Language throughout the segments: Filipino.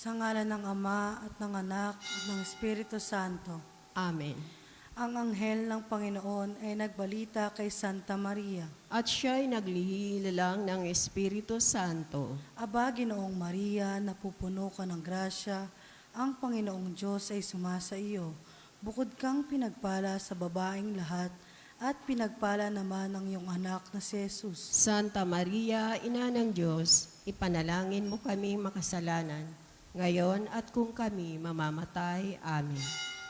Sa ngalan ng Ama at ng Anak at ng Espiritu Santo. Amen. Ang anghel ng Panginoon ay nagbalita kay Santa Maria. At siya'y naglihililang ng Espiritu Santo. Aba, Ginoong Maria, napupuno ka ng grasya, ang Panginoong Diyos ay sumasa iyo. Bukod kang pinagpala sa babaeng lahat, at pinagpala naman ang iyong anak na si Jesus. Santa Maria, Ina ng Diyos, ipanalangin mo kami makasalanan, ngayon at kung kami mamamatay. Amen.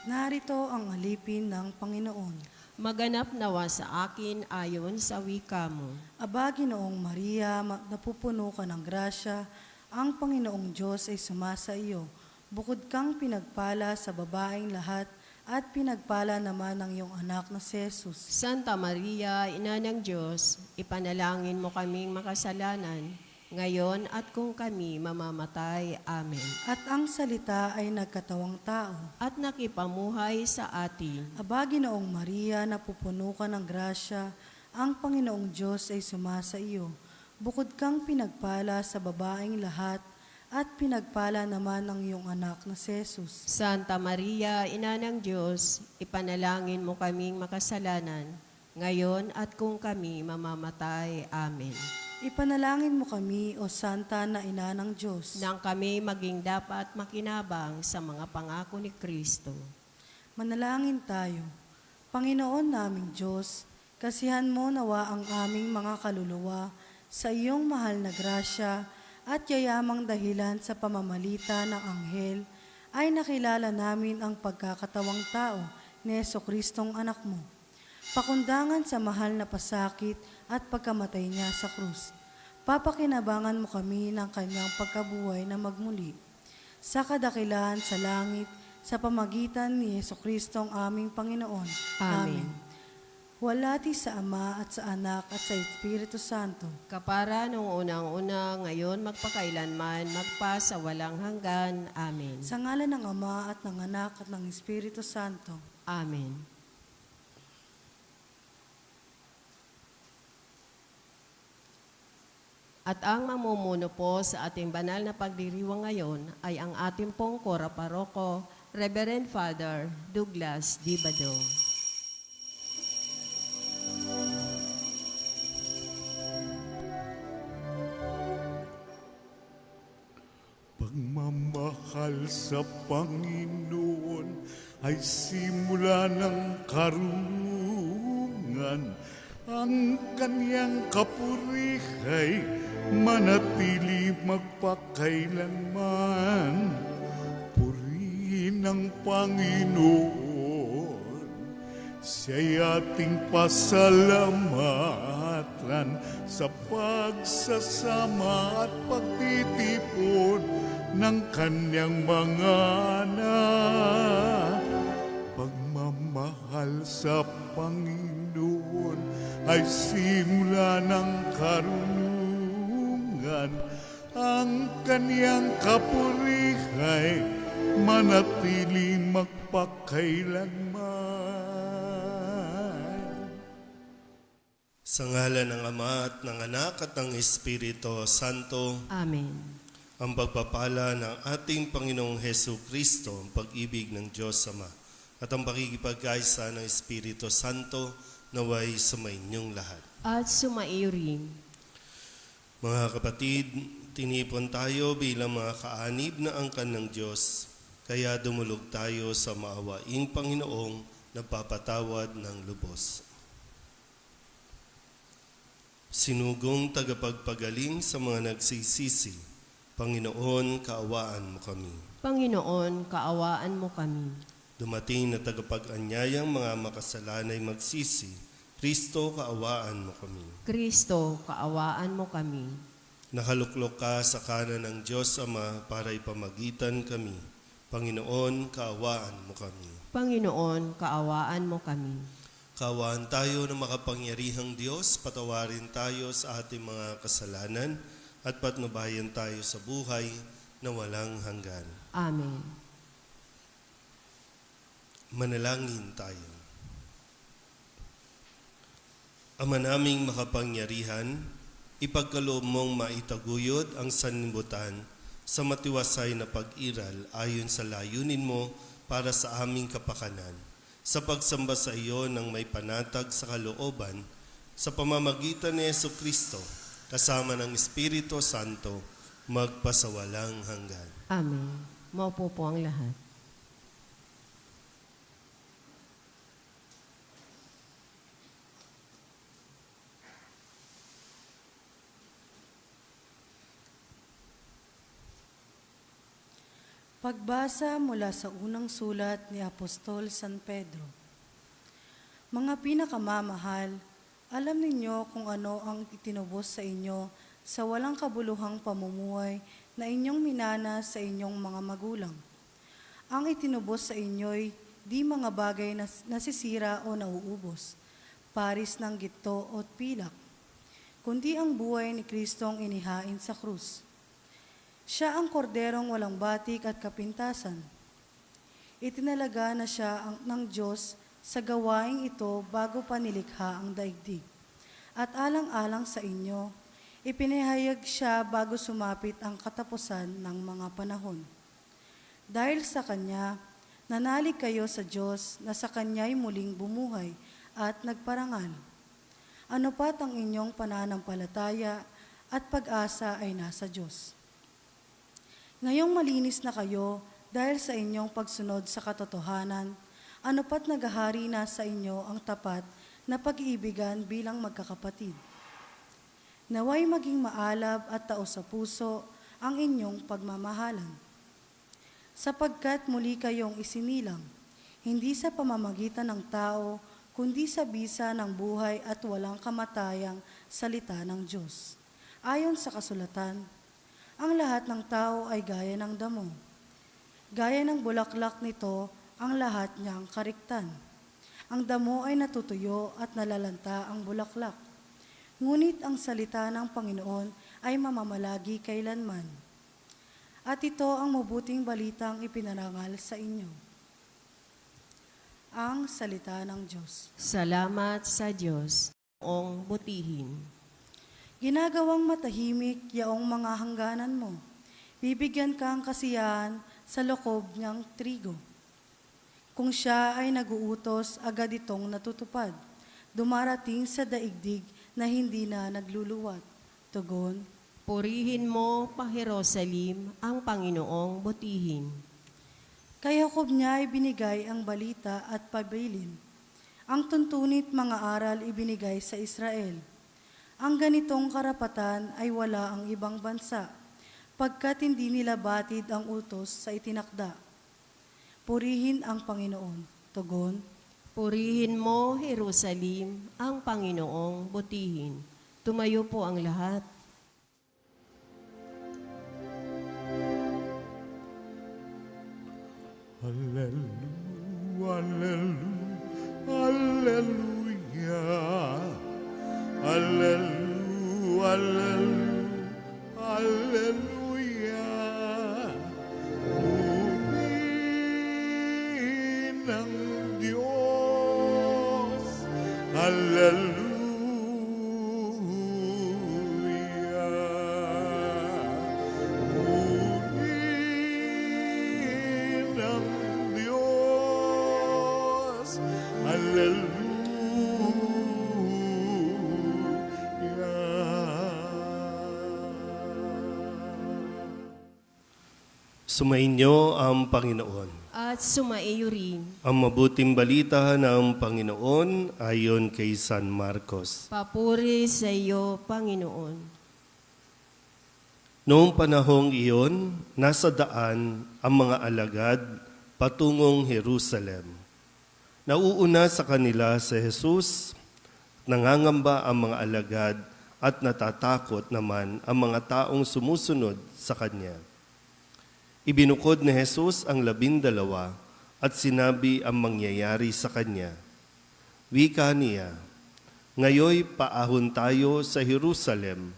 Narito ang alipin ng Panginoon. Maganap nawa sa akin ayon sa wika mo. Aba, Ginoong Maria, napupuno ka ng grasya, ang Panginoong Diyos ay sumasa iyo. Bukod kang pinagpala sa babaeng lahat, at pinagpala naman ang iyong anak na si Jesus. Santa Maria, Ina ng Diyos, ipanalangin mo kaming makasalanan, ngayon at kung kami mamamatay. Amen. At ang salita ay nagkatawang tao. At nakipamuhay sa atin. Aba, Ginoong Maria, napupuno ka ng grasya, ang Panginoong Diyos ay sumasa iyo. Bukod kang pinagpala sa babaeng lahat, at pinagpala naman ang iyong anak na si Jesus. Santa Maria, Ina ng Diyos, ipanalangin mo kaming makasalanan, ngayon at kung kami mamamatay. Amen. Ipanalangin mo kami, O Santa na Ina ng Diyos, Nang kami maging dapat makinabang sa mga pangako ni Kristo. manalangin tayo. Panginoon naming Diyos, kasihan mo nawa ang aming mga kaluluwa sa iyong mahal na grasya, at yayamang dahilan sa pamamalita ng anghel, ay nakilala namin ang pagkakatawang tao ni Jesucristong anak mo. Pakundangan sa mahal na pasakit at pagkamatay niya sa krus. Papakinabangan mo kami ng kanyang pagkabuhay na magmuli. Sa kadakilaan sa langit, sa pamagitan ni Jesucristong aming Panginoon. Amen. Walati sa Ama at sa Anak at sa Espiritu Santo. Kapara nung unang-una, ngayon magpakailanman, magpa sa walang hanggan. Amen. Sa ngalan ng Ama at ng Anak at ng Espiritu Santo. Amen. At ang mamumuno po sa ating banal na pagdiriwang ngayon ay ang ating pong Kora Paroko, Reverend Father Douglas Dibado. Pagmamahal sa Panginoon ay simula ng karunungan. Ang kanyang kapurihay manatili magpakailanman. Purihin ang Panginoon, siya'y ating pasalamatan sa pagsasama at pagtitipon ng kanyang mga anak. Pagmamahal sa Panginoon ay simula ng karunungan. Ang kanyang kapurihay manatili magpakailanman. Sa ngalan ng Ama at ng Anak at ng Espiritu Santo. Amen. Ang pagpapala ng ating Panginoong Hesu Kristo, ang pag-ibig ng Diyos Ama, at ang pakikipagkaisa ng Espiritu Santo naway sumainyong lahat. At sumaiyo rin. Mga kapatid, tinipon tayo bilang mga kaanib na angkan ng Diyos, kaya dumulog tayo sa maawaing Panginoong nagpapatawad ng lubos. Sinugong tagapagpagaling sa mga nagsisisi, Panginoon, kaawaan mo kami. Panginoon, kaawaan mo kami. Dumating na tagapag-anyayang mga makasalanay magsisi, Kristo, kaawaan mo kami. Kristo, kaawaan mo kami. Nakaluklok ka sa kanan ng Diyos Ama para ipamagitan kami. Panginoon, kaawaan mo kami. Panginoon, kaawaan mo kami. Kaawaan tayo ng makapangyarihang Diyos, patawarin tayo sa ating mga kasalanan at patnubayan tayo sa buhay na walang hanggan. Amen. Manalangin tayo. Ama naming makapangyarihan, ipagkaloob mong maitaguyod ang sanlibutan sa matiwasay na pag-iral ayon sa layunin mo para sa aming kapakanan, sa pagsamba sa iyo ng may panatag sa kalooban, sa pamamagitan ni Jesucristo, kasama ng Espiritu Santo, magpasawalang hanggan. Amen. Maupo po ang lahat. Pagbasa mula sa unang sulat ni Apostol San Pedro. Mga pinakamamahal, alam ninyo kung ano ang itinubos sa inyo sa walang kabuluhang pamumuhay na inyong minana sa inyong mga magulang. Ang itinubos sa inyo'y di mga bagay na nasisira o nauubos, paris ng gito o pilak, kundi ang buhay ni Kristo ang inihain sa krus. Siya ang korderong walang batik at kapintasan. Itinalaga na siya ng Diyos sa gawaing ito bago pa nilikha ang daigdig. At alang-alang sa inyo, ipinahayag siya bago sumapit ang katapusan ng mga panahon. Dahil sa Kanya, nanalig kayo sa Diyos na sa Kanya'y muling bumuhay at nagparangal. Ano pat ang inyong pananampalataya at pag-asa ay nasa Diyos. Ngayong malinis na kayo dahil sa inyong pagsunod sa katotohanan, ano pat naghahari na sa inyo ang tapat na pag-iibigan bilang magkakapatid. Naway maging maalab at taos sa puso ang inyong pagmamahalan. Sapagkat muli kayong isinilang, hindi sa pamamagitan ng tao, kundi sa bisa ng buhay at walang kamatayang salita ng Diyos. Ayon sa kasulatan, ang lahat ng tao ay gaya ng damo. Gaya ng bulaklak nito ang lahat niyang kariktan. Ang damo ay natutuyo at nalalanta ang bulaklak. Ngunit ang salita ng Panginoon ay mamamalagi kailanman. At ito ang mabuting balitang ipinarangal sa inyo. Ang salita ng Diyos. Salamat sa Diyos. Ong butihin. Ginagawang matahimik yaong mga hangganan mo. Bibigyan kang kasiyahan sa lokob niyang trigo. Kung siya ay naguutos, agad itong natutupad. Dumarating sa daigdig na hindi na nagluluwat. Tugon, Purihin mo, pa Jerusalem, ang Panginoong butihin. kay Jacob niya ibinigay ang balita at pabilin. Ang tuntunit mga aral ibinigay sa Israel. Ang ganitong karapatan ay wala ang ibang bansa, pagkat hindi nila batid ang utos sa itinakda. Purihin ang Panginoon. Tugon, Purihin mo, Jerusalem, ang Panginoong butihin. Tumayo po ang lahat. Hallelujah, hallelujah, hallelujah, hallelujah. Purihin ng Diyos, hallelujah. Purihin ng Diyos, hallelujah. Sumainyo ang Panginoon. At sumaiyo rin. Ang mabuting balita ng Panginoon ayon kay San Marcos. Papuri sa iyo, Panginoon. Noong panahong iyon, nasa daan ang mga alagad patungong Jerusalem. Nauuna sa kanila si Jesus, nangangamba ang mga alagad at natatakot naman ang mga taong sumusunod sa Kanya. Ibinukod ni Jesus ang 12 at sinabi ang mangyayari sa Kanya. Wika niya, ngayoy paahon tayo sa Jerusalem.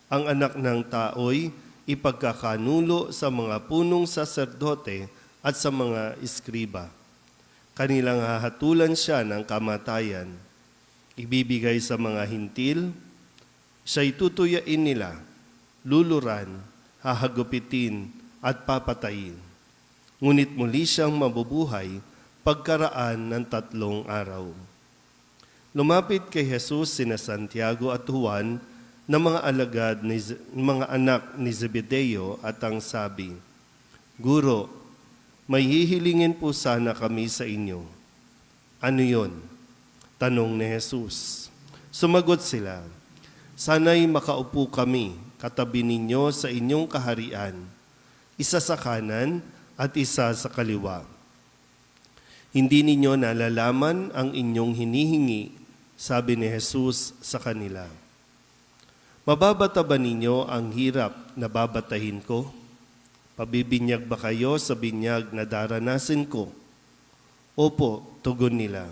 Ang anak ng tao'y ipagkakanulo sa mga punong saserdote at sa mga iskriba. Kanilang hahatulan siya ng kamatayan. Ibibigay sa mga hintil, siya'y tutuyain nila, luluran, hahagupitin at papatayin. Ngunit muli siyang mabubuhay pagkaraan ng 3 araw. Lumapit kay Jesus sina Santiago at Juan na mga alagad ni mga anak ni Zebedeo at ang sabi, "Guro, may hihilingin po sana kami sa inyo." "Ano yon?" tanong ni Jesus. Sumagot sila, "Sana'y makaupo kami katabi ninyo sa inyong kaharian, isa sa kanan at isa sa kaliwa. Hindi ninyo nalalaman ang inyong hinihingi," sabi ni Jesus sa kanila. "Mababata ba ninyo ang hirap na babatahin ko? Pabibinyag ba kayo sa binyag na daranasin ko?" "Opo," tugon nila.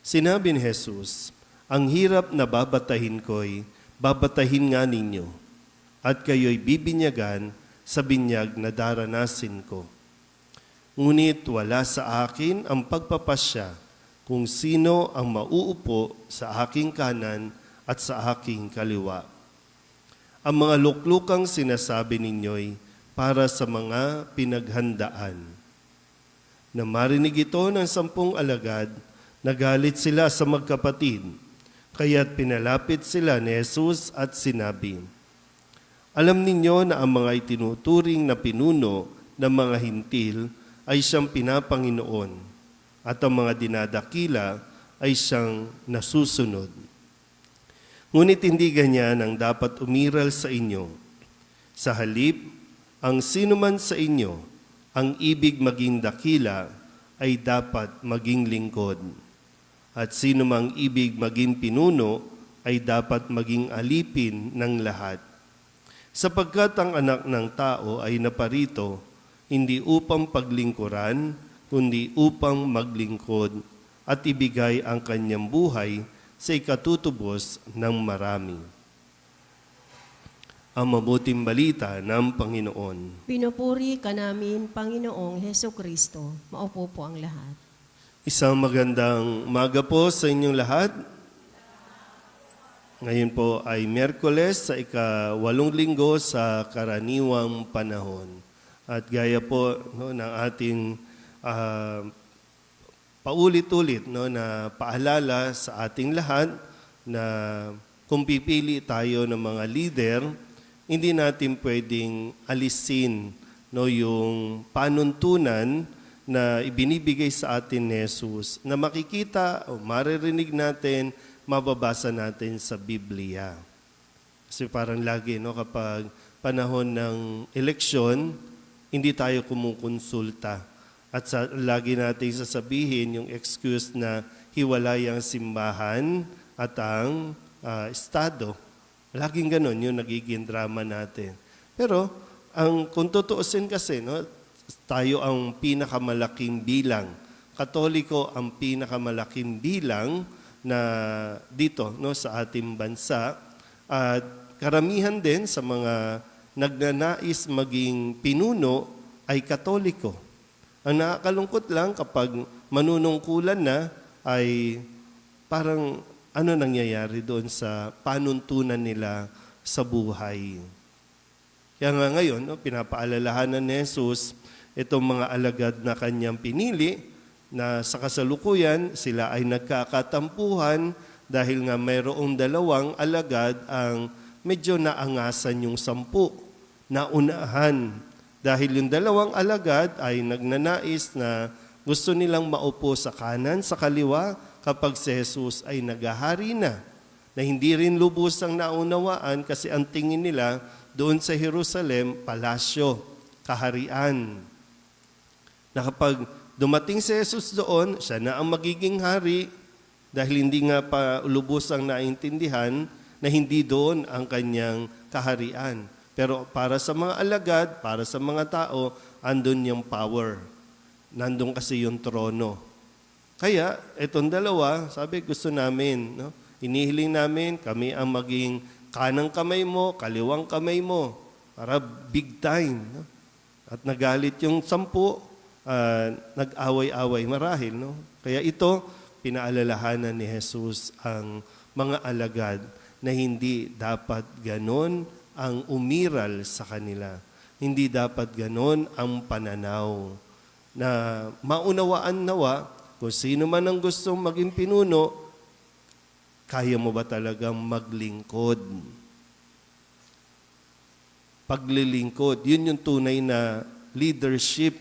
Sinabi ni Jesus, "Ang hirap na babatahin ko'y babatahin nga ninyo, at kayo'y bibinyagan sa binyag na daranasin ko. Ngunit wala sa akin ang pagpapasya kung sino ang mauupo sa aking kanan at sa aking kaliwa. Ang mga luklukang sinasabi ninyo'y para sa mga pinaghandaan." Na marinig ito ng 10 alagad, nagalit sila sa magkapatid, kaya't pinalapit sila ni Jesus at sinabi, "Alam ninyo na ang mga itinuturing na pinuno ng mga hintil ay siyang pinapanginoon, at ang mga dinadakila ay siyang nasusunod. Ngunit hindi ganyan ang dapat umiral sa inyo. Sa halip, ang sinuman sa inyo ang ibig maging dakila ay dapat maging lingkod. At sino mang ibig maging pinuno ay dapat maging alipin ng lahat. Sapagkat ang anak ng tao ay naparito, hindi upang paglingkuran, kundi upang maglingkod at ibigay ang kanyang buhay sa ikatutubos ng marami." Ang mabuting balita ng Panginoon. Pinupuri ka namin, Panginoong Heso Kristo. Maupo po ang lahat. Isang magandang umaga po sa inyong lahat. Ngayon po ay Miyerkules sa ika-8 linggo sa karaniwang panahon. At gaya po ng ating paulit-ulit na paalala sa ating lahat na kung pipili tayo ng mga leader, hindi natin pwedeng alisin yung panuntunan na ibinibigay sa atin ni Jesus na makikita o maririnig natin, mababasa natin sa Biblia. Kasi parang lagi kapag panahon ng eleksyon, hindi tayo kumukonsulta. At lagi natin sasabihin yung excuse na hiwalay ang simbahan at ang Estado. Laging ganon yung nagiging drama natin. Pero kung tutuusin kasi, tayo ang pinakamalaking bilang. Katoliko ang pinakamalaking bilang na dito sa ating bansa. At karamihan din sa mga nagnanais maging pinuno ay Katoliko. Ang nakakalungkot lang kapag manunungkulan na ay parang nangyayari doon sa panuntunan nila sa buhay. Kaya nga ngayon, pinapaalalahanan ni Jesus itong mga alagad na kanyang pinili na sa kasalukuyan sila ay nagkakatampuhan dahil nga mayroong 2 alagad ang medyo naangasan yung 10, naunahan. Dahil yung 2 alagad ay nagnanais na gusto nilang maupo sa kanan, sa kaliwa kapag si Jesus ay naghahari na hindi rin lubusang naunawaan kasi ang tingin nila doon sa Jerusalem, palasyo, kaharian. Na kapag dumating si Jesus doon, siya na ang magiging hari dahil hindi nga pa lubusang naintindihan na hindi doon ang kanyang kaharian. Pero para sa mga alagad, para sa mga tao, andun yung power. Nandun kasi yung trono. Kaya, itong 2, sabi gusto namin, inihiling namin, kami ang maging kanang kamay mo, kaliwang kamay mo, para big time. At nagalit yung 10, nag-away-away marahil. Kaya ito, pinaalalahanan ni Jesus ang mga alagad na hindi dapat ganon ang umiral sa kanila. Hindi dapat ganon ang pananaw na maunawaan nawa kung sino man ang gustong maging pinuno, kaya mo ba talagang maglingkod? Paglilingkod, yun yung tunay na leadership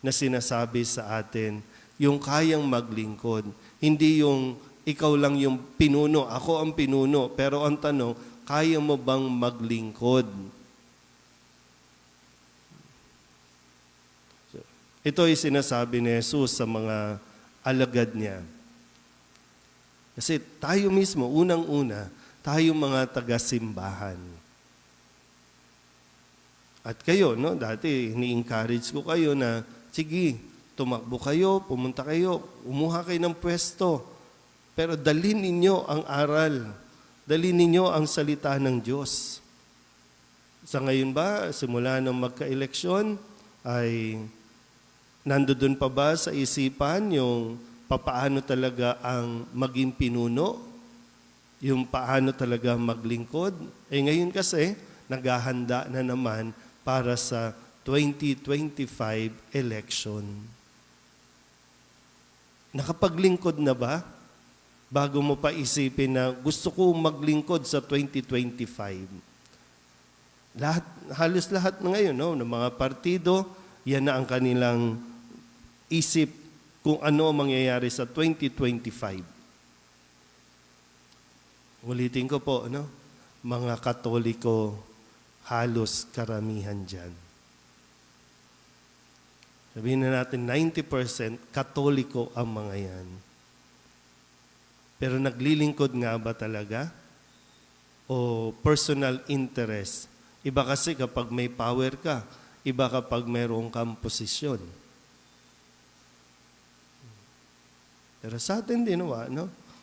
na sinasabi sa atin. Yung kayang maglingkod. Hindi yung ikaw lang yung pinuno, ako ang pinuno. Pero ang tanong, kaya mo bang maglingkod? Ito ay sinasabi ni Jesus sa mga alagad niya. Kasi tayo mismo, unang-una, tayo mga taga-simbahan. At kayo, no, dati ni-encourage ko kayo na, sige, tumakbo kayo, pumunta kayo, umuha kayo ng pwesto. Pero dalhin ninyo ang aral. Dalhin ninyo ang salita ng Diyos. Sa ngayon ba, simula nang magka-eleksyon, ay nandoon pa ba sa isipan yung papaano talaga ang maging pinuno? Yung paano talaga maglingkod? Ngayon kasi, naghahanda na naman para sa 2025 election. Nakapaglingkod na ba? Bago mo pa isipin na gusto ko maglingkod sa 2025. Halos lahat na ngayon, no, ng mga partido, yan na ang kanilang isip kung ano ang mangyayari sa 2025. Ulitin ko po, no? Mga Katoliko, halos karamihan dyan. Sabihin na natin, 90% Katoliko ang mga yan. Pero naglilingkod nga ba talaga? O personal interest? Iba kasi kapag may power ka, iba kapag mayroong kang posisyon. Pero sa atin din, no?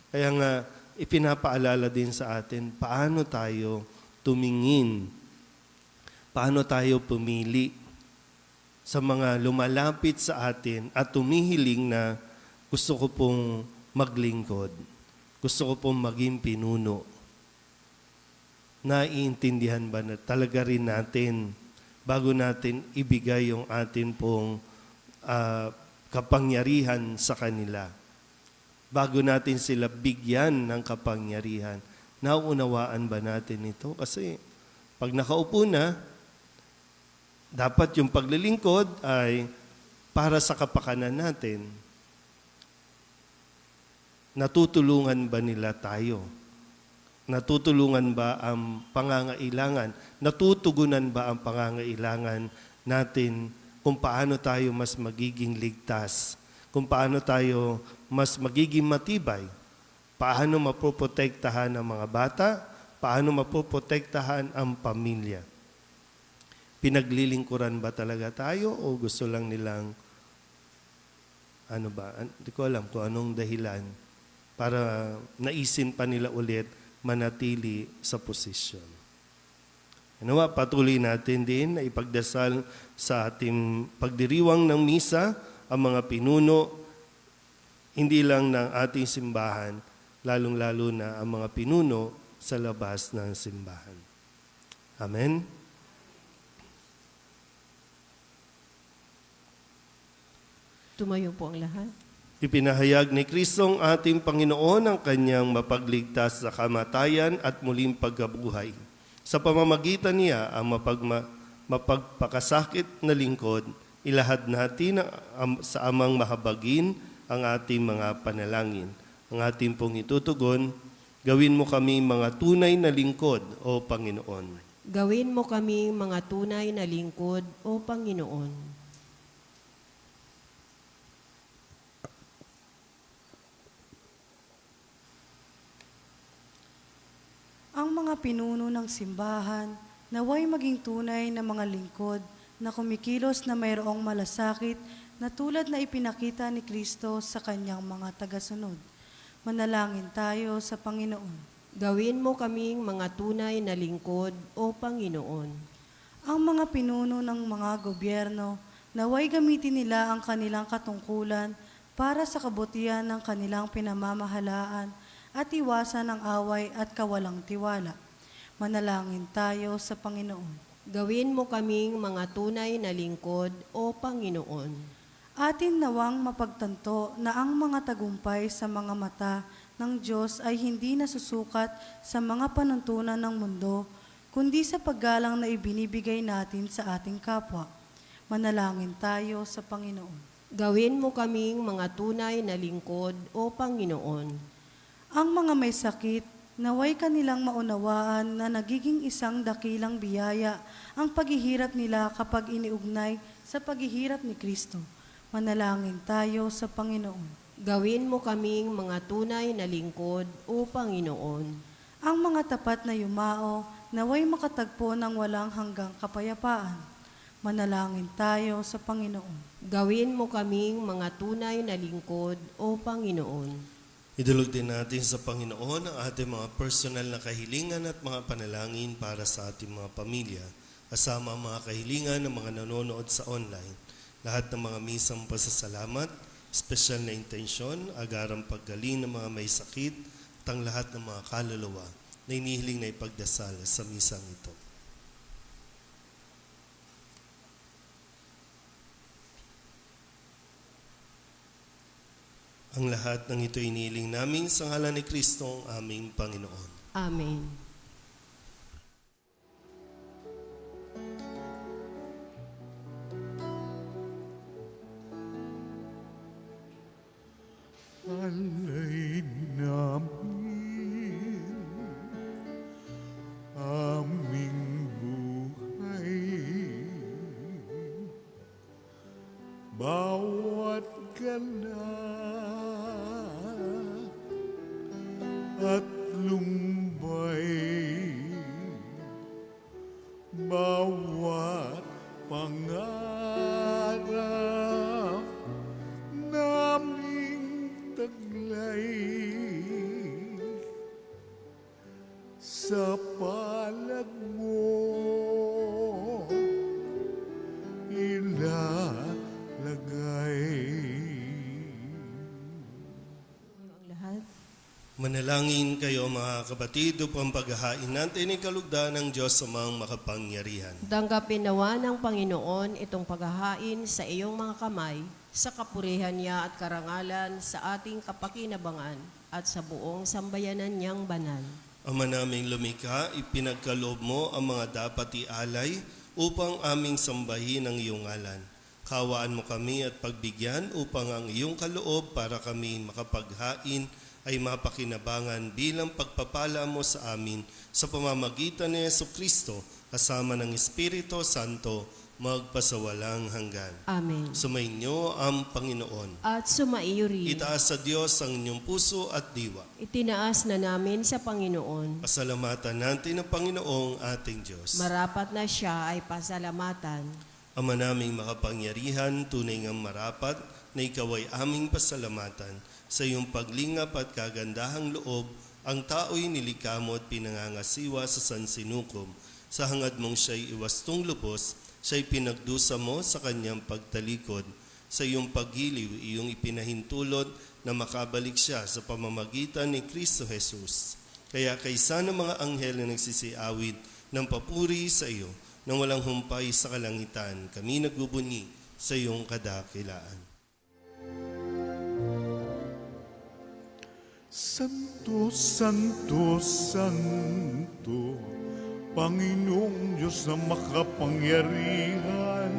Kaya nga, ipinapaalala din sa atin, paano tayo tumingin, paano tayo pumili sa mga lumalapit sa atin at tumihiling na gusto ko pong maglingkod, gusto ko pong maging pinuno. Naiintindihan ba na talaga rin natin, bago natin ibigay yung atin pong kapangyarihan sa kanila, bago natin sila bigyan ng kapangyarihan, nauunawaan ba natin ito? Kasi pag nakaupo na, dapat yung paglilingkod ay para sa kapakanan natin. Natutulungan ba nila tayo? Natutulungan ba ang pangangailangan? Natutugunan ba ang pangangailangan natin kung paano tayo mas magiging ligtas? Kung paano tayo mas magiging matibay? Paano mapoprotektahan ang mga bata? Paano mapoprotektahan ang pamilya? Pinaglilingkuran ba talaga tayo o gusto lang nilang, hindi ko alam kung anong dahilan para naisin pa nila ulit manatili sa posisyon. Patuloy natin din na ipagdasal sa ating pagdiriwang ng misa ang mga pinuno, hindi lang ng ating simbahan, lalong-lalo na ang mga pinuno sa labas ng simbahan. Amen? Tumayo po ang lahat. Ipinahayag ni Kristo ang ating Panginoon ang kanyang mapagligtas sa kamatayan at muling pagkabuhay. Sa pamamagitan niya ang mapagpakasakit na lingkod, ilahad natin sa amang mahabagin ang ating mga panalangin. Ang ating pong itutugon, gawin mo kami mga tunay na lingkod, O Panginoon. Gawin mo kaming mga tunay na lingkod, O Panginoon. Ang mga pinuno ng simbahan, naway maging tunay na mga lingkod na kumikilos na mayroong malasakit na tulad na ipinakita ni Kristo sa kanyang mga tagasunod. Manalangin tayo sa Panginoon. Gawin mo kaming mga tunay na lingkod, O Panginoon. Ang mga pinuno ng mga gobyerno, naway gamitin nila ang kanilang katungkulan para sa kabutihan ng kanilang pinamamahalaan at iwasan ang away at kawalang tiwala. Manalangin tayo sa Panginoon. Gawin mo kaming mga tunay na lingkod, O Panginoon. Atin nawang mapagtanto na ang mga tagumpay sa mga mata ng Diyos ay hindi nasusukat sa mga panuntunan ng mundo, kundi sa paggalang na ibinibigay natin sa ating kapwa. Manalangin tayo sa Panginoon. Gawin mo kaming mga tunay na lingkod, O Panginoon. Ang mga may sakit, naway kanilang maunawaan na nagiging isang dakilang biyaya ang paghihirap nila kapag iniugnay sa paghihirap ni Kristo. Manalangin tayo sa Panginoon. Gawin mo kaming mga tunay na lingkod, O Panginoon. Ang mga tapat na yumao, naway makatagpo ng walang hanggang kapayapaan. Manalangin tayo sa Panginoon. Gawin mo kaming mga tunay na lingkod, O Panginoon. Idulog din natin sa Panginoon ang ating mga personal na kahilingan at mga panalangin para sa ating mga pamilya, kasama ang mga kahilingan ng mga nanonood sa online. Lahat ng mga misang pasasalamat, espesyal na intensyon, agarang paggaling ng mga may sakit, at ang lahat ng mga kaluluwa na inihiling na ipagdasal sa misang ito. Ang lahat ng ito inihiling namin sa ngalan ni Kristo ang aming Panginoon. Amen. Alay namin aming buhay, bawat ganap at lumbay, bawat pangarap naming taglay, sa palad mo ilalagay. Ang lahat. Manalangin kayo mga kapatid upang paghahain natin ang kalugdan ng Diyos sa mga makapangyarihan. Tanggapin nawa ng Panginoon itong paghahain sa iyong mga kamay, sa kapurihan niya at karangalan sa ating kapakinabangan at sa buong sambayanan niyang banal. Ama naming lumikha, ipinagkaloob mo ang mga dapat ialay upang aming sambahin ang iyong ngalan. Kawaan mo kami at pagbigyan upang ang iyong kaloob para kami makapaghain ay mapakinabangan bilang pagpapala mo sa amin sa pamamagitan ni Jesucristo kasama ng Espiritu Santo magpasawalang hanggan. Amen. Sumainyo ang Panginoon. At sumaiyo rin. Itaas sa Diyos ang inyong puso at diwa. Itinaas na namin sa Panginoon. Pasalamatan natin ang Panginoong ating Diyos. Marapat na siya ay pasalamatan. Ama naming makapangyarihan, tunay ngang marapat na ikaw ay aming pasalamatan. Sa iyong paglingap at kagandahang loob, ang tao'y nilikha mo at pinangangasiwa sa sansinukom. Sa hangad mong siya'y iwastong lubos, siya'y pinagdusa mo sa kanyang pagtalikod. Sa iyong paggiliw, iyong ipinahintulot na makabalik siya sa pamamagitan ni Kristo Jesus. Kaya kaysa ng mga anghel na nagsisiawit ng papuri sa iyo, nang walang humpay sa kalangitan, kami nagbubunyi sa iyong kadakilaan. Santo, Santo, Santo, Panginoong Diyos na makapangyarihan,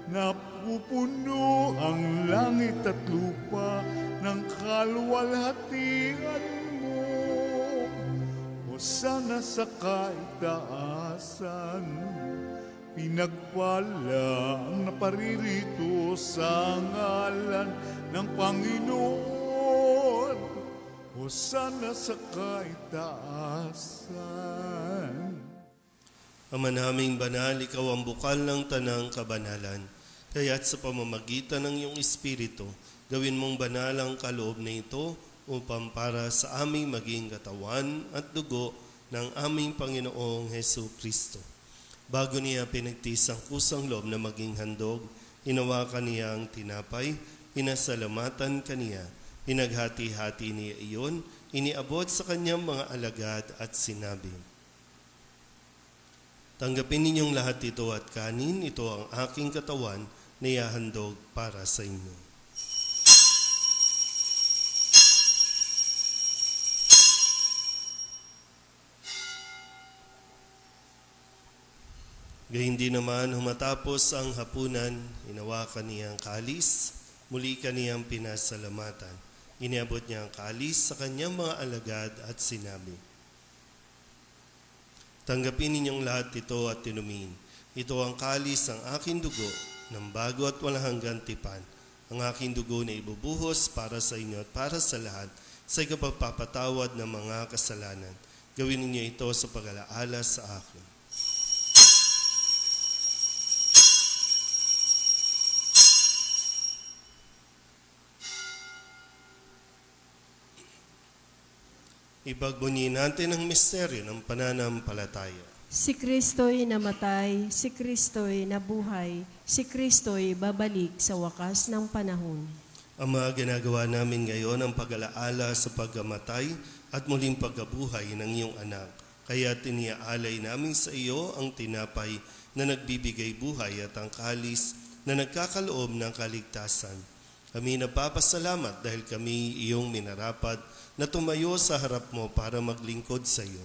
napupuno ang langit at lupa ng kaluwalhatian mo. Hosana sa kaitaasan, pinagpala ang naparirito sa ngalan ng Panginoon. Hosana sa kaitaasan. Ama naming banal, ikaw ang bukal ng tanang kabanalan. Kaya't sa pamamagitan ng iyong Espiritu, gawin mong banal ang kaloob na ito upang para sa aming maging katawan at dugo ng aming Panginoong Hesu Kristo. Bago niya pinagtiis ang kusang loob na maging handog, hinawakan niya ang tinapay, pinasalamatan kaniya, pinaghati-hati niya iyon, iniabot sa kanyang mga alagad at sinabi, Tanggapin ninyong lahat ito at kanin, ito ang aking katawan na ihahandog para sa inyo. Gayun din naman, humatapos ang hapunan, hinawakan niya ang kalis, muli kaniyang pinasalamatan. Iniabot niya ang kalis sa kanyang mga alagad at sinabi, tanggapin ninyong lahat ito at tinumin. Ito ang kalis ng aking dugo, ng bago at walang hanggang tipan. Ang aking dugo na ibubuhos para sa inyo at para sa lahat sa ikapagpapatawad ng mga kasalanan. Gawin ninyo ito sa pag-alaala sa akin. Ipagbunyi natin ang misteryo ng pananampalataya. Si Kristo'y namatay, si Kristo'y nabuhay, si Kristo'y babalik sa wakas ng panahon. Ama, ginagawa namin ngayon ang pag-alaala sa pagkamatay at muling pagkabuhay ng iyong anak. Kaya tiniaalay namin sa iyo ang tinapay na nagbibigay buhay at ang kalis na nagkakaloob ng kaligtasan. Kami napapasalamat dahil kami iyong minarapat na tumayo sa harap mo para maglingkod sa iyo.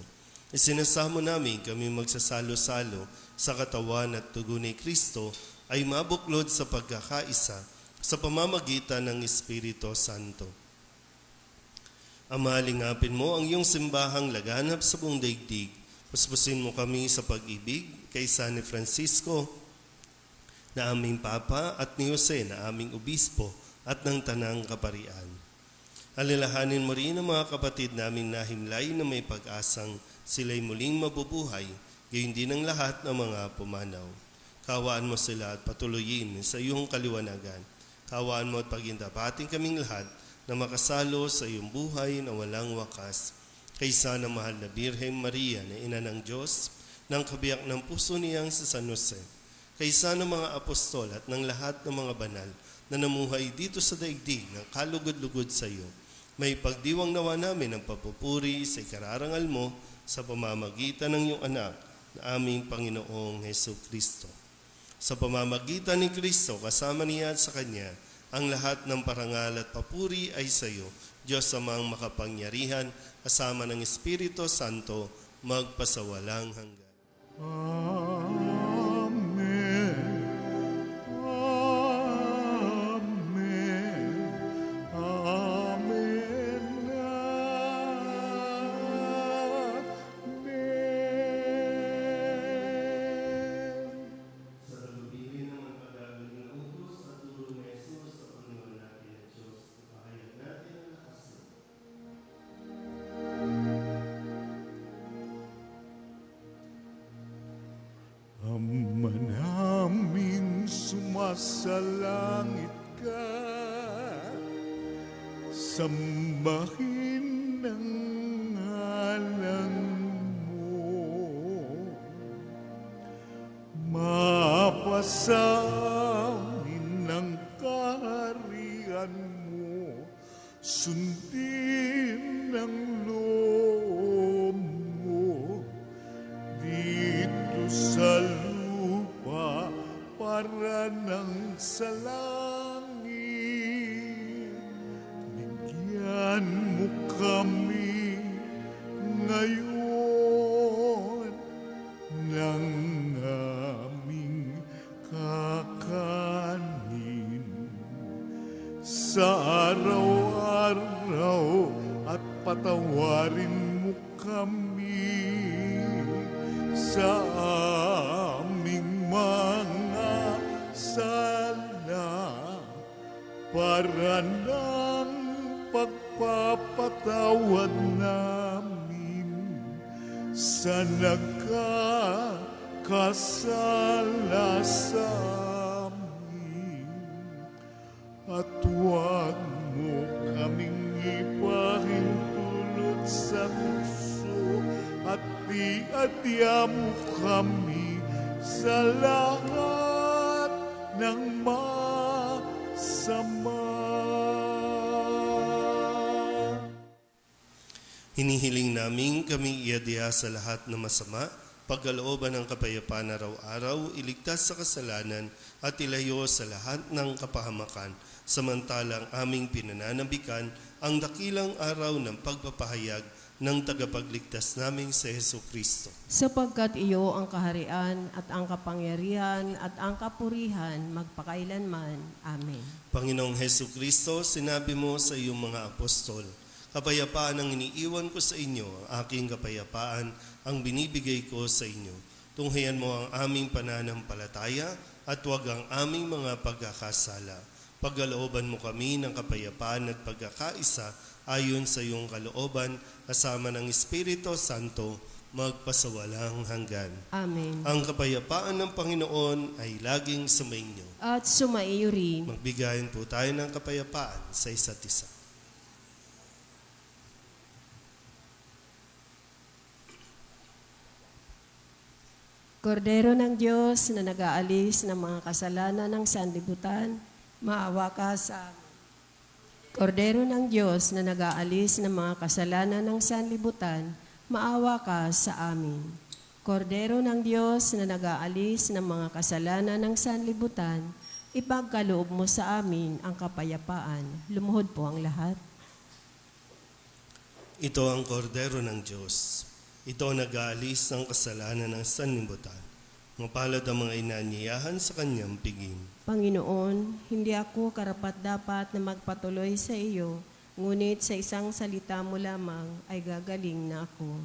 Isinasamo namin kami magsasalo-salo sa katawan at dugo ni Kristo ay mabuklod sa pagkakaisa sa pamamagitan ng Espiritu Santo. Ama, lingapin mo ang iyong simbahang laganap sa buong daigdig. Puspusin mo kami sa pag-ibig kay San Francisco na aming Papa at ni Jose na aming Obispo at ng Tanang Kaparian. Alalahanin mo rin ang mga kapatid namin na himlay na may pag-asang sila'y muling mabubuhay, gayon din ang lahat ng mga pumanaw. Kawaan mo sila at patuloyin sa iyong kaliwanagan. Kawaan mo at pagindapating kaming lahat na makasalo sa iyong buhay na walang wakas. Kaysa ng mahal na Birhen Maria na ina ng Diyos, ng kabiyak ng puso niyang si San Jose, kaysa ng mga apostol at ng lahat ng mga banal na namuhay dito sa daigdig ng kalugod-lugod sa iyo, may pagdiwang nawa namin ang papupuri sa ikararangal mo sa pamamagitan ng iyong anak na aming Panginoong Hesus Kristo. Sa pamamagitan ni Kristo, kasama niya at sa Kanya, ang lahat ng parangal at papuri ay sa iyo, Diyos amang makapangyarihan, kasama ng Espiritu Santo, magpasawalang hanggan. Amen. Amen. Amen. Amen. Sa talubilin ng magpagagawin ng utos at turo ni Jesus sa Panginoon natin at Diyos, ipahayag natin ang lakas ng Ama naming sumasalangit ka, sambahin ang ngalan mo. Mapasamin ang kaharian mo, sundin ang loob mo dito sa lupa para ng sa langit. Bigyan mo kami ngayon ng aming kakanin sa araw-araw at patawarin mo kami sa aming mga sala para ng pagpapatawad namin sa nagkakasala sa amin. At huwag mo kaming ipahintulot sa tukso at di-adya mo kami sa lahat ng masama. Hinihiling namin kami iadya sa lahat ng masama, pagkalooban ng kapayapaan araw-araw, iligtas sa kasalanan at ilayo sa lahat ng kapahamakan, samantalang aming pinananabikan ang dakilang araw ng pagpapahayag ng tagapagligtas naming si Jesucristo. Sapagkat iyo ang kaharian at ang kapangyarihan at ang kapurihan magpakailanman. Amen. Panginoong Jesucristo, sinabi mo sa iyong mga apostol, kapayapaan ang iniiwan ko sa inyo, ang aking kapayapaan ang binibigay ko sa inyo. Tunghayan mo ang aming pananampalataya at huwag ang aming mga pagkakasala. Pagkalooban mo kami ng kapayapaan at pagkakaisa ayon sa iyong kalooban, kasama ng Espiritu Santo, magpasawalang hanggan. Amen. Ang kapayapaan ng Panginoon ay laging sumainyo. At sumaiyo rin. Magbigayin po tayo ng kapayapaan sa isa't isa. Kordero ng Diyos na nag-aalis ng mga kasalanan ng sanlibutan, maawa ka sa amin. Kordero ng Diyos na nag-aalis ng mga kasalanan ng sanlibutan, maawa ka sa amin. Kordero ng Diyos na nag-aalis ng mga kasalanan ng sanlibutan, ipagkaloob mo sa amin ang kapayapaan. Lumuhod po ang lahat. Ito ang kordero ng Diyos. Ito ang nag-aalis ng kasalanan ng sanlibutan. Mapalad ang mga inanyayahan sa kanyang piging. Panginoon, hindi ako karapat-dapat na magpatuloy sa iyo, ngunit sa isang salita mo lamang ay gagaling na ako.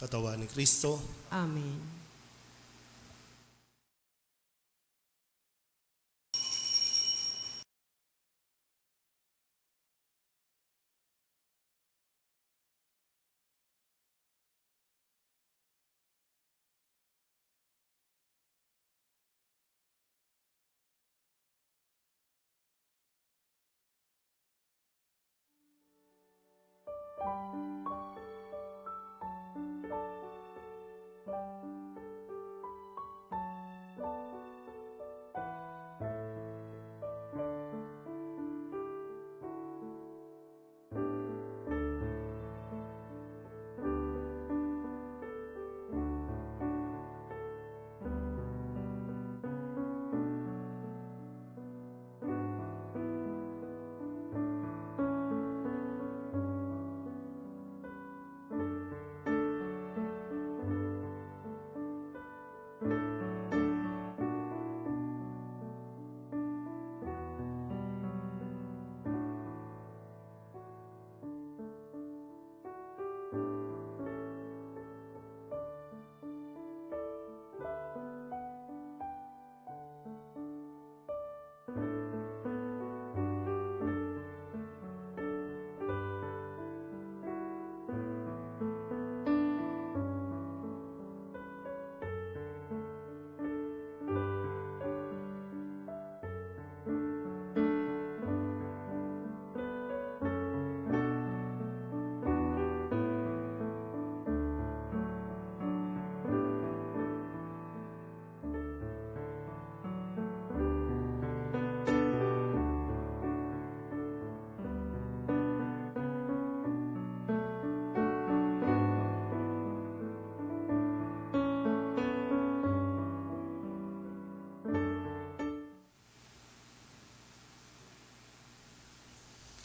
Katawan ni Kristo. Amen.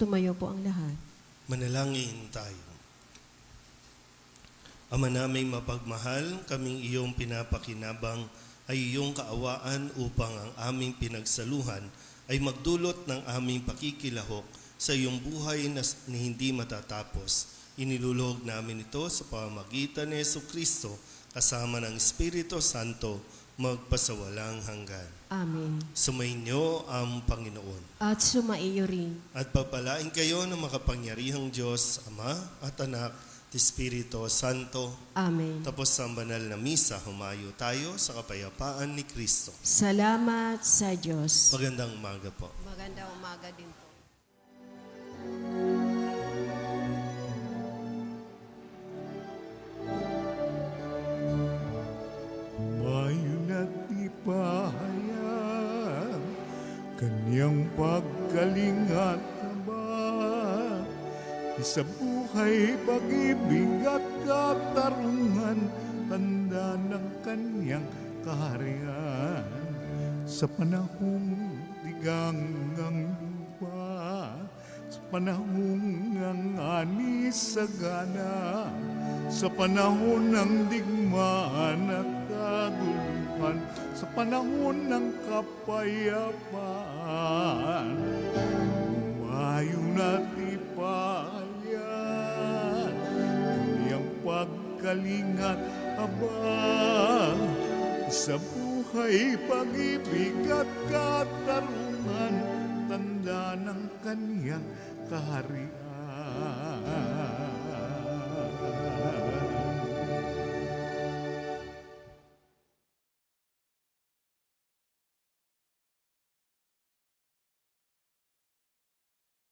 Tumayo po ang lahat. Manalangin tayo. Ama naming mapagmahal, kaming iyong pinapakinabang ay iyong kaawaan upang ang aming pinagsaluhan ay magdulot ng aming pakikilahok sa iyong buhay na hindi matatapos. Iniluluhog namin ito sa pamamagitan ni Jesucristo kasama ng Espiritu Santo magpasawalang hanggan. Amen. Sumainyo ang Panginoon. At sumaiyo rin. At pagpalain kayo ng makapangyarihang Diyos, Ama at Anak, at Espiritu Santo. Amen. Tapos ang banal na misa, humayo tayo sa kapayapaan ni Kristo. Salamat sa Diyos. Magandang umaga po. Magandang umaga din po. Mayon at ipahayag kanyang pagkalingat naman Sa buhay, pag-ibig at katarungan, tanda ng kanyang kaharian. Sa panahong diganggang lupa, sa panahong ng ani sagana, sa panahon ng digmaan at kaguluhan, sa panahon ng kapayapaan, umayo na tipayan, kanyang pagkalingat aba, sa buhay, pag-ibig at katarungan, tanda ng kanyang kaharian.